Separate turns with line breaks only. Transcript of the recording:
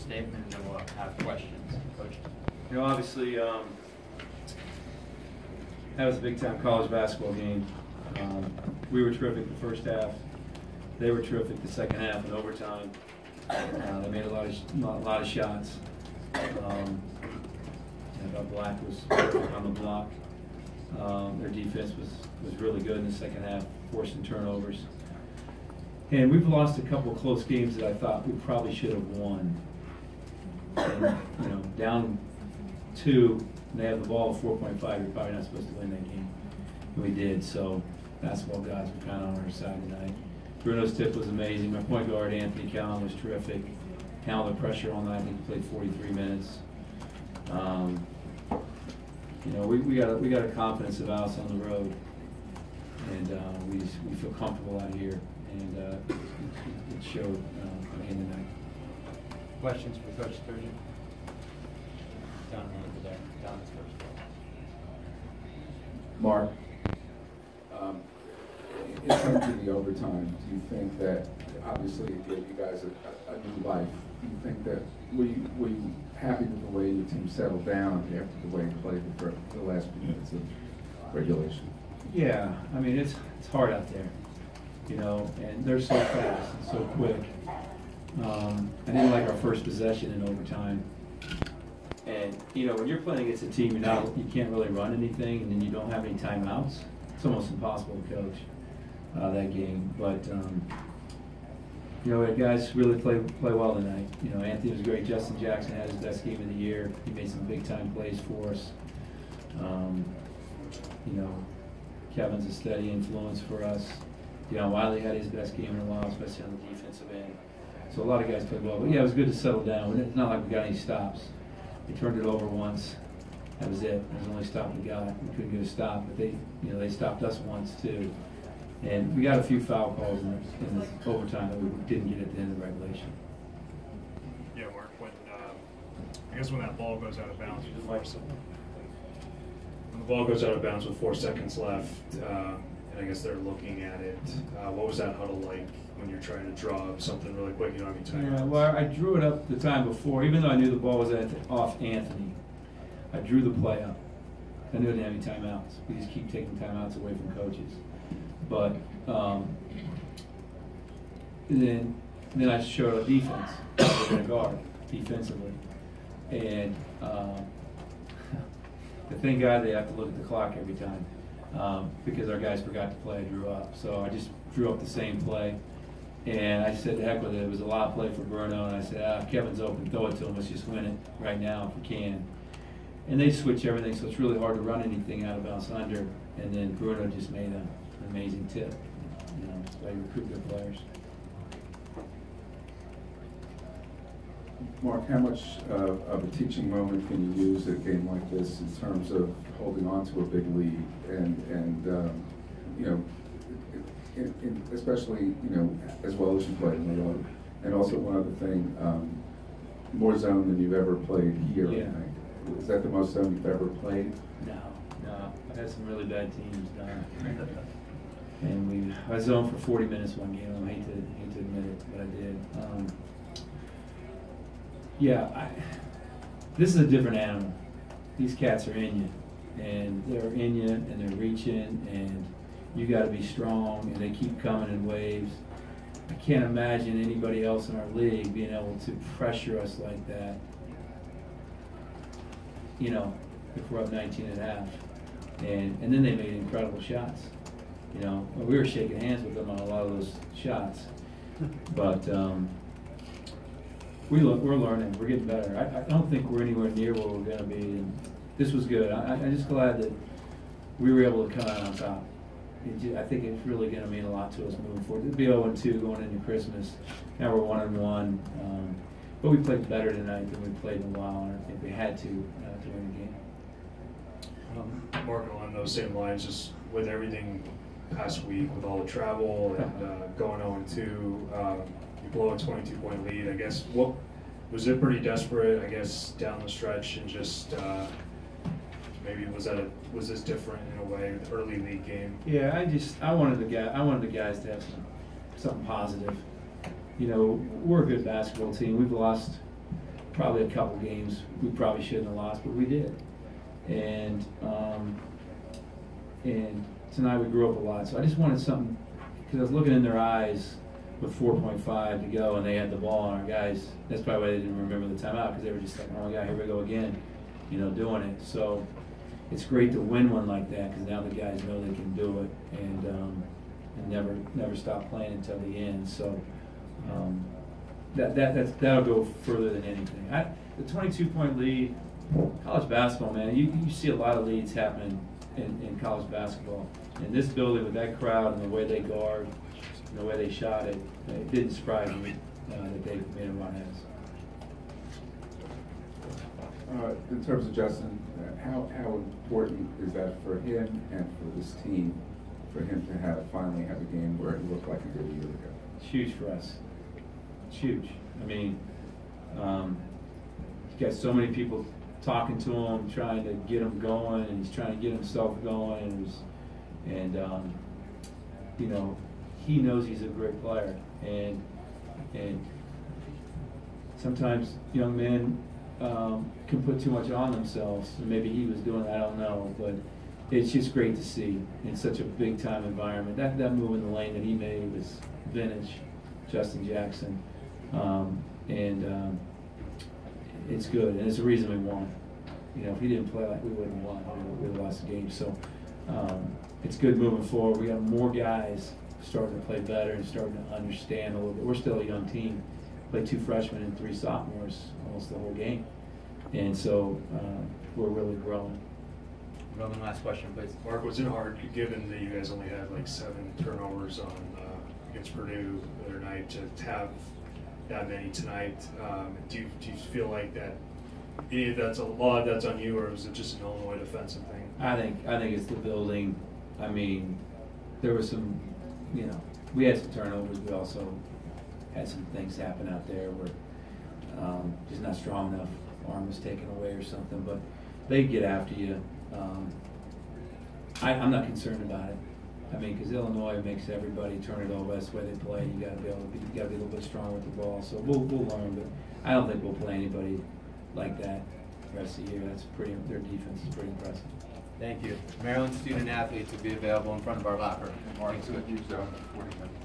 statement, and then we'll have questions. Coach.
You know, obviously, that was a big-time college basketball game. We were terrific the first half. They were terrific the second half in overtime. They made a lot of shots. I thought Black was perfect on the block. Their defense was really good in the second half, forcing turnovers. And we've lost a couple of close games that I thought we probably should have won. And, you know, down 2, and they have the ball at 4.5, you're probably not supposed to win that game. And we did, so basketball guys were kind of on our side tonight. Bruno's tip was amazing. My point guard, Anthony Callan, was terrific. Handled the pressure all night. I think he played 43 minutes. You know, we got a confidence of us on the road, and we feel comfortable out here, and it showed again tonight.
Questions for Coach Turgeon? Down over there. Down his first ball.
Mark, in terms of the overtime, do you think that obviously it gave you guys a new life? Do you think that were you happy with the way your team settled down after the way you played for the last few minutes of regulation?
Yeah, I mean it's hard out there, you know, and they're so fast and so quick. I didn't like our first possession in overtime, and you know when you're playing against a team, you can't really run anything, and then you don't have any timeouts. It's almost impossible to coach that game, but. You know, the guys really play well tonight. You know, Anthony was great. Justin Jackson had his best game of the year. He made some big-time plays for us. You know, Kevin's a steady influence for us. Deion Wiley had his best game in a while, especially on the defensive end. So a lot of guys played well. But, yeah, it was good to settle down. It's not like we got any stops. We turned it over once. That was it. That was the only stop we got. We couldn't get a stop, but they stopped us once, too. And we got a few foul calls in this overtime that we didn't get at the end of the regulation.
Yeah, Mark, when I guess when that ball goes out of bounds with 4 seconds, when the ball goes out of bounds with 4 seconds left, and I guess they're looking at it, what was that huddle like when you're trying to draw up something really quick? You don't have any time.
Yeah, well, I drew it up the time before, even though I knew the ball was off Anthony. I drew the play up. I knew I didn't have any timeouts. We just keep taking timeouts away from coaches. But then I showed up defense. We're going to guard defensively, and thank God they have to look at the clock every time because our guys forgot to play. I drew up, so I just drew up the same play, and I said, "Heck with it." It was a lot of play for Bruno, and I said, if Kevin's open, throw it to him. Let's just win it right now if we can." And they switch everything, so it's really hard to run anything out of bounds under. And then Bruno just made an amazing tip. You know, that's why you recruit good players.
Mark, how much of a teaching moment can you use at a game like this in terms of holding on to a big lead and you know, especially, you know, as well as you played in the road? And also one other thing, more zone than you've ever played here,
Yeah.
I think. Is that the most zone you've ever played?
No. I had some really bad teams down. And I zoned for 40 minutes one game. I hate to admit it, but I did. This is a different animal. These cats are in you, and they're in you, and they're reaching, and you got to be strong, and they keep coming in waves. I can't imagine anybody else in our league being able to pressure us like that. You know, if we're up 19 and a half. And then they made incredible shots. You know, we were shaking hands with them on a lot of those shots. But we're learning. We're getting better. I don't think we're anywhere near where we're going to be. And this was good. I'm just glad that we were able to come out on top. I think it's really going to mean a lot to us moving forward. It'll be 0-2 going into Christmas. Now we're 1-1. But we played better tonight than we played in a while, and I think we had to win the game.
Mark, along those same lines, just with everything past week, with all the travel and going 0-2, you blow a 22-point lead. I guess what was it? Pretty desperate, I guess, down the stretch, and just maybe was this different in a way, the early league game?
Yeah, I wanted the guys to have something positive. You know, we're a good basketball team. We've lost probably a couple games we probably shouldn't have lost, but we did. And tonight we grew up a lot. So I just wanted something, because I was looking in their eyes with 4.5 to go, and they had the ball, and our guys, that's probably why they didn't remember the timeout, because they were just like, oh my God, here we go again, you know, doing it. So it's great to win one like that, because now the guys know they can do it, and never stop playing until the end. So that'll go further than anything. The 22-point lead, college basketball, man, you see a lot of leads happening in college basketball. In this building with that crowd and the way they guard and the way they shot it, it didn't surprise me that they made a run at us.
In terms of Justin, how important is that for him and for this team, for him to finally have a game where it looked like he did a year ago?
It's huge for us. It's huge. I mean, he's got so many people talking to him, trying to get him going, and he's trying to get himself going, and you know, he knows he's a great player, and sometimes young men can put too much on themselves, and maybe he was doing that, I don't know, but it's just great to see in such a big time environment. That move in the lane that he made was vintage Justin Jackson, and it's good, and it's the reason we won. You know, if he didn't play like we wouldn't have won, we would have lost the game. So it's good moving forward. We got more guys starting to play better and starting to understand a little bit. We're still a young team. Played 2 freshmen and 3 sophomores almost the whole game, and so we're really growing.
Roman, last question, please.
Mark, was it hard, given that you guys only had like 7 turnovers on against Purdue the other night, to have that many tonight? Do you feel like that? That's a lot that's on you, or is it just an Illinois defensive thing?
I think it's the building. I mean, there was some, you know, we had some turnovers. We also had some things happen out there where just not strong enough. Arm was taken away or something, but they get after you. I'm not concerned about it. I mean, because Illinois makes everybody turn it over. That's the way they play. You got to be a little bit stronger with the ball. So we'll learn, but I don't think we'll play anybody like that the rest of the year. Their defense is pretty impressive.
Thank you. Maryland student athletes will be available in front of our locker room.
Mark, so that gives 40 minutes.